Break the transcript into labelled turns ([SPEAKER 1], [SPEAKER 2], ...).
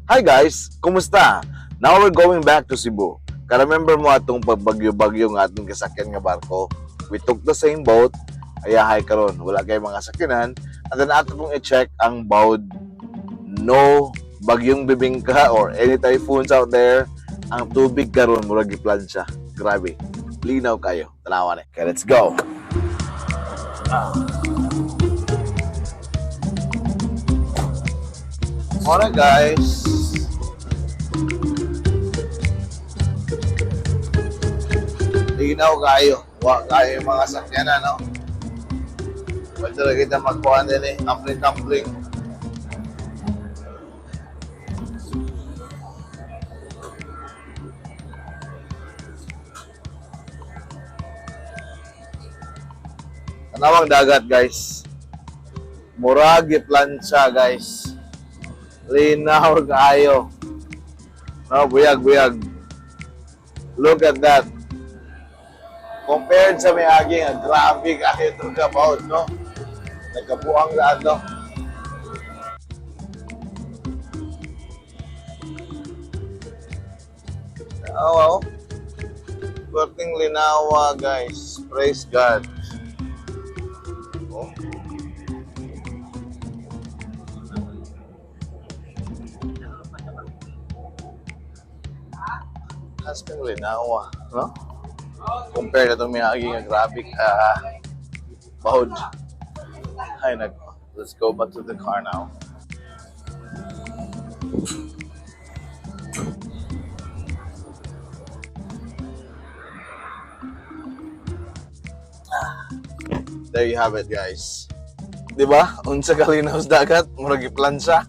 [SPEAKER 1] Hi guys, kumusta? Now we're going back to Cebu. Ka-remember mo atong pagbagyo-bagyo nga atong kasakyan nga barko? We took the same boat, ayahay karon wala kay mga sakyanan, and then ato pong i-check ang baud. No bagyong bibingka or any typhoons out there. Ang tubig karon murag giplansya. Grabe. Linaw kayo. Tanawan eh. Okay, let's go. Alright guys. Linaw kayo. Wa kayo yung mga sakyanan, no? Pwede na kita magkuhan din eh. Tumbling. Tanawang dagat guys. Murag plansya guys. Linaw kayo. No, buyag. Look at that. Compared sa may aging, grabe kayo itong kabaot, no? Nagkabuang lahat, no? Oh, Berting linawa, guys. Praise God. Oh. Hasbing linawa, no? Compare na itong may aging grabe bahod. Let's go back to the car now. There you have it guys. Diba? Unsa kalinaw sa dagat, murag iplansya.